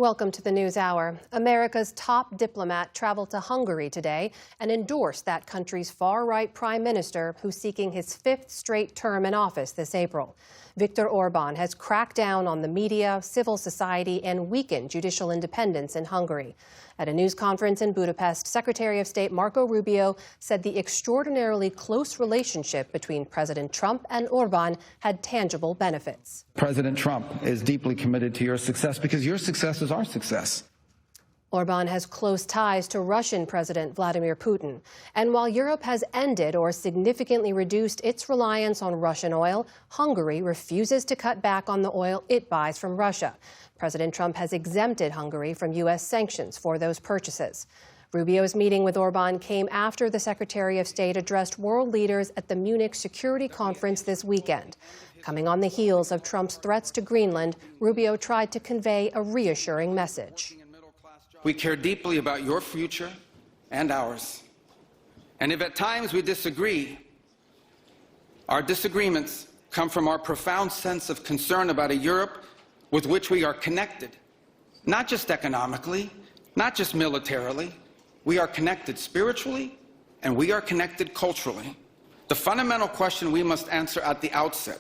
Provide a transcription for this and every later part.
Welcome to the NewsHour. America's top diplomat traveled to Hungary today and endorsed that country's far-right prime minister, who's seeking his fifth straight term in office this April. Viktor Orban has cracked down on the media, civil society, and weakened judicial independence in Hungary. At a news conference in Budapest, Secretary of State Marco Rubio said the extraordinarily close relationship between President Trump and Orban had tangible benefits. President Trump is deeply committed to your success because your success is our success. Orban has close ties to Russian President Vladimir Putin. And while Europe has ended or significantly reduced its reliance on Russian oil, Hungary refuses to cut back on the oil it buys from Russia. President Trump has exempted Hungary from U.S. sanctions for those purchases. Rubio's meeting with Orban came after the Secretary of State addressed world leaders at the Munich Security Conference this weekend. Coming on the heels of Trump's threats to Greenland, Rubio tried to convey a reassuring message. We care deeply about your future and ours. And if at times we disagree, our disagreements come from our profound sense of concern about a Europe with which we are connected, not just economically, not just militarily. We are connected spiritually, and we are connected culturally. The fundamental question we must answer at the outset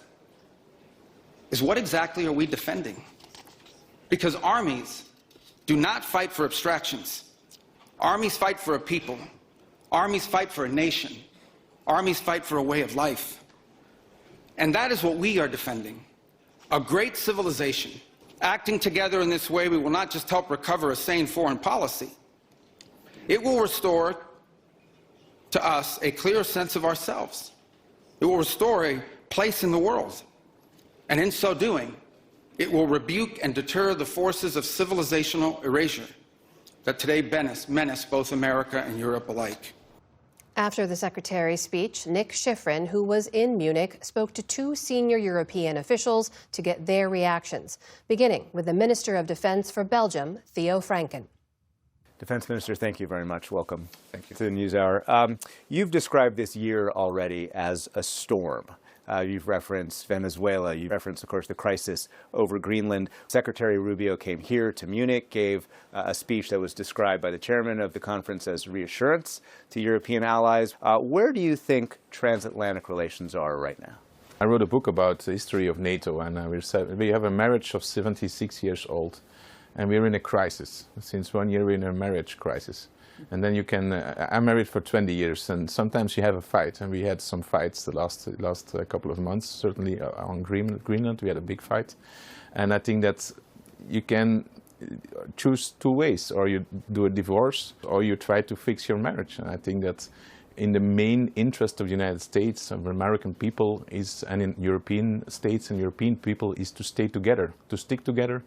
is, what exactly are we defending? Because armies do not fight for abstractions. Armies fight for a people. Armies fight for a nation. Armies fight for a way of life. And that is what we are defending. A great civilization. Acting together in this way, we will not just help recover a sane foreign policy. It will restore to us a clear sense of ourselves. It will restore a place in the world. And in so doing, it will rebuke and deter the forces of civilizational erasure that today menace both America and Europe alike. After the Secretary's speech, Nick Schifrin, who was in Munich, spoke to two senior European officials to get their reactions, beginning with the Minister of Defense for Belgium, Theo Franken. Defense Minister, thank you very much. Welcome to the NewsHour. You've described this year already as a storm. You've referenced Venezuela. You've referenced, of course, the crisis over Greenland. Secretary Rubio came here to Munich, gave a speech that was described by the chairman of the conference as reassurance to European allies. Where do you think transatlantic relations are right now? I wrote a book about the history of NATO, and we have a marriage of 76 years old, and we're in a crisis. Since 1 year, we're in a marriage crisis. And then you can, I'm married for 20 years, and sometimes you have a fight, and we had some fights the last couple of months, certainly on Greenland, we had a big fight. And I think that you can choose two ways, or you do a divorce, or you try to fix your marriage. And I think that in the main interest of the United States, of American people, and in European states and European people, is to stay together, to stick together,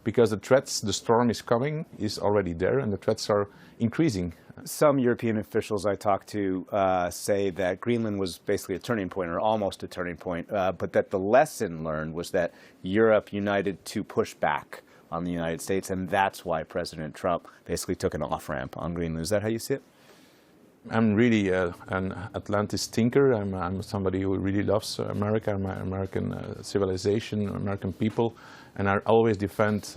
because the threats, the storm is coming, is already there, and the threats are increasing. Some European officials I talked to say that Greenland was basically a turning point, or almost a turning point, but that the lesson learned was that Europe united to push back on the United States, and that's why President Trump basically took an off-ramp on Greenland. Is that how you see it? I'm really an Atlantis thinker. I'm somebody who really loves America, American civilization, American people, and I always defend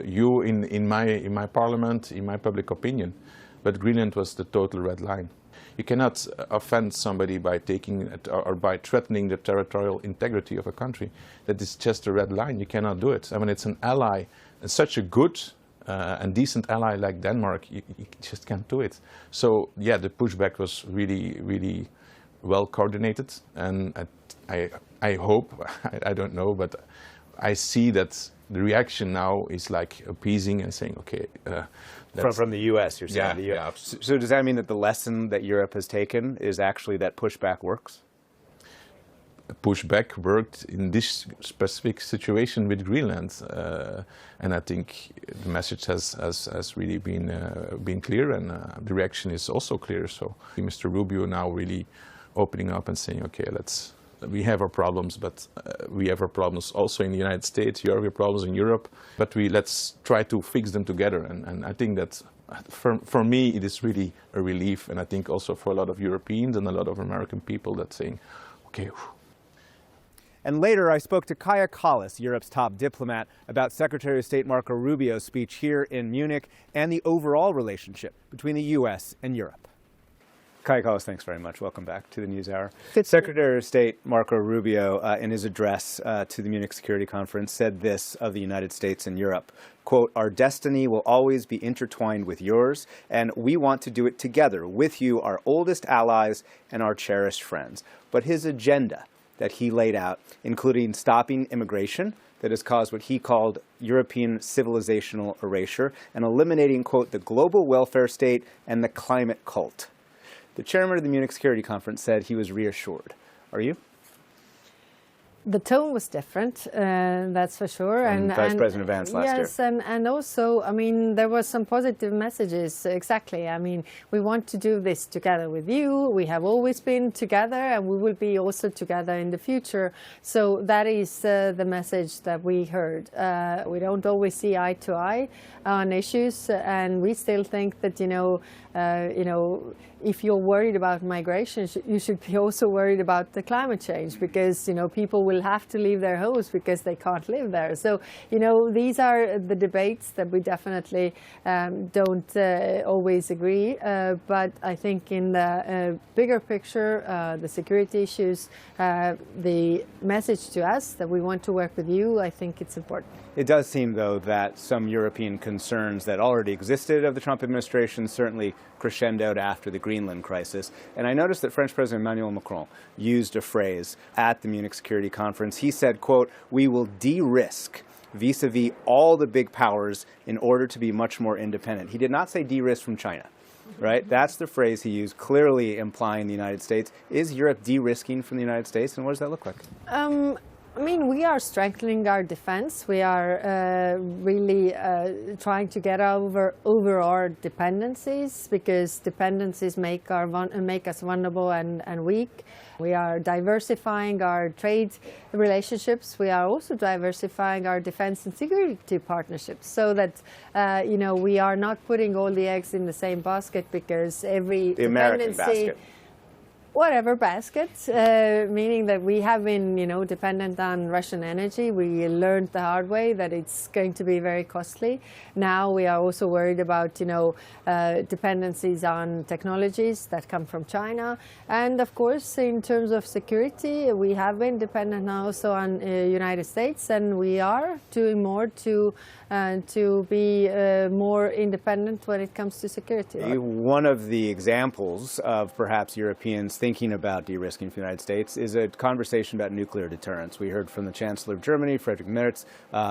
you in my parliament, in my public opinion. But Greenland was the total red line. You cannot offend somebody by taking or by threatening the territorial integrity of a country. That is just a red line. You cannot do it. I mean, it's an ally, such a good and decent ally like Denmark, you just can't do it. So yeah, the pushback was really, really well coordinated, and I hope, I don't know, but I see that the reaction now is like appeasing and saying, okay. From the U.S., you're saying? Yeah. So does that mean that the lesson that Europe has taken is actually that pushback works? Pushback worked in this specific situation with Greenland, and I think the message has really been clear, and the reaction is also clear. So Mr. Rubio now really opening up and saying, okay, we have our problems, but we have our problems also in the United States. You have your problems in Europe, but let's try to fix them together. And I think that for me it is really a relief, and I think also for a lot of Europeans and a lot of American people, that saying, okay. And later, I spoke to Kaja Kallas, Europe's top diplomat, about Secretary of State Marco Rubio's speech here in Munich and the overall relationship between the U.S. and Europe. Kaja Kallas, thanks very much. Welcome back to the NewsHour. Secretary of State Marco Rubio, in his address to the Munich Security Conference, said this of the United States and Europe, quote, "Our destiny will always be intertwined with yours, and we want to do it together with you, our oldest allies and our cherished friends." But his agenda that he laid out, including stopping immigration that has caused what he called European civilizational erasure, and eliminating, quote, "the global welfare state and the climate cult." The chairman of the Munich Security Conference said he was reassured. Are you? The tone was different, that's for sure. From Vice President Vance last year. Yes, and also, I mean, there were some positive messages, exactly. I mean, we want to do this together with you. We have always been together, and we will be also together in the future. So that is the message that we heard. We don't always see eye to eye on issues, and we still think that, if you're worried about migration, you should be also worried about the climate change, because, people will have to leave their homes because they can't live there. So, these are the debates that we definitely don't always agree. But I think in the bigger picture, the security issues, the message to us that we want to work with you, I think it's important. It does seem, though, that some European concerns that already existed of the Trump administration certainly crescendoed after the Greenland crisis. And I noticed that French President Emmanuel Macron used a phrase at the Munich Security Conference. He said, quote, "We will de-risk vis-a-vis all the big powers in order to be much more independent." He did not say de-risk from China, right? That's the phrase he used, clearly implying the United States. Is Europe de-risking from the United States, and what does that look like? I mean, we are strengthening our defense. We are really trying to get over our dependencies, because dependencies make us vulnerable and weak. We are diversifying our trade relationships. We are also diversifying our defense and security partnerships, so that we are not putting all the eggs in the same basket, because every the American basket. Whatever basket, meaning that we have been, dependent on Russian energy. We learned the hard way that it's going to be very costly. Now we are also worried about, dependencies on technologies that come from China. And of course, in terms of security, we have been dependent now also on United States, and we are doing more to be more independent when it comes to security. One of the examples of perhaps Europeans thinking about de-risking from the United States is a conversation about nuclear deterrence. We heard from the Chancellor of Germany, Friedrich Merz,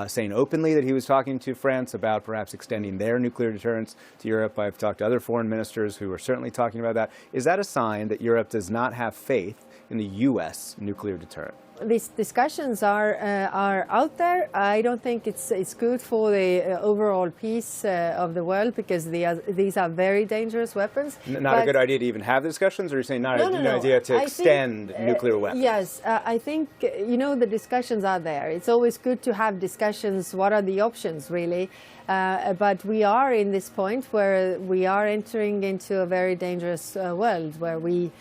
saying openly that he was talking to France about perhaps extending their nuclear deterrence to Europe. I've talked to other foreign ministers who are certainly talking about that. Is that a sign that Europe does not have faith in the U.S. nuclear deterrent? These discussions are out there. I don't think it's good for the overall peace of the world, because these are very dangerous weapons. Not a good idea to even have the discussions, or are you saying not an idea to extend nuclear weapons? Yes, I think, the discussions are there. It's always good to have discussions. What are the options, really? But we are in this point where we are entering into a very dangerous world, where we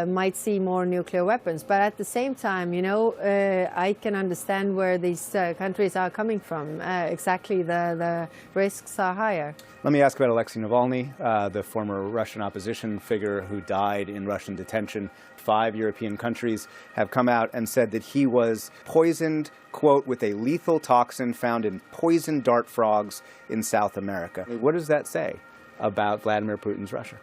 might see more nuclear weapons. But at the same time, I can understand where these countries are coming from. Exactly, the risks are higher. Let me ask about Alexei Navalny, the former Russian opposition figure who died in Russian detention. 5 European countries have come out and said that he was poisoned, quote, with a lethal toxin found in poison dart frogs in South America. What does that say about Vladimir Putin's Russia?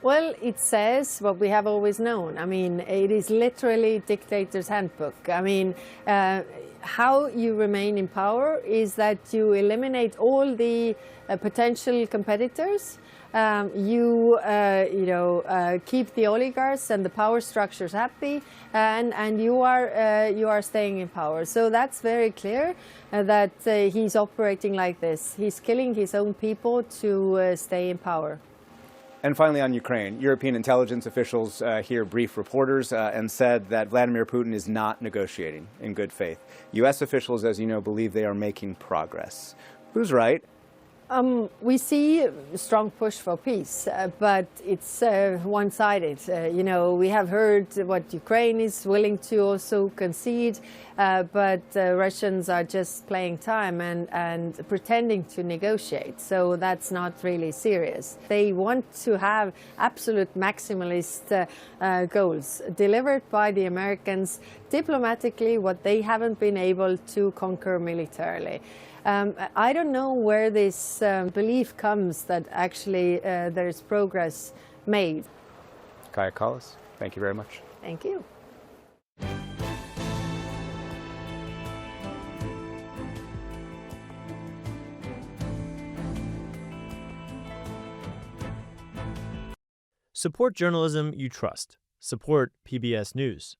Well, it says what we have always known. I mean, it is literally dictator's handbook. I mean, how you remain in power is that you eliminate all the potential competitors. You keep the oligarchs and the power structures happy, and you are staying in power. So that's very clear that he's operating like this. He's killing his own people to stay in power. And finally, on Ukraine, European intelligence officials here briefed reporters and said that Vladimir Putin is not negotiating in good faith. U.S. officials, as you know, believe they are making progress. Who's right? We see a strong push for peace, but it's one-sided. We have heard what Ukraine is willing to also concede, but Russians are just playing time and pretending to negotiate. So that's not really serious. They want to have absolute maximalist goals delivered by the Americans diplomatically, what they haven't been able to conquer militarily. I don't know where this belief comes that actually there's progress made. Kaja Kallas, thank you very much. Thank you. Support journalism you trust. Support PBS News.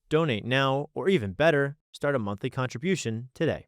Donate now, or even better, start a monthly contribution today.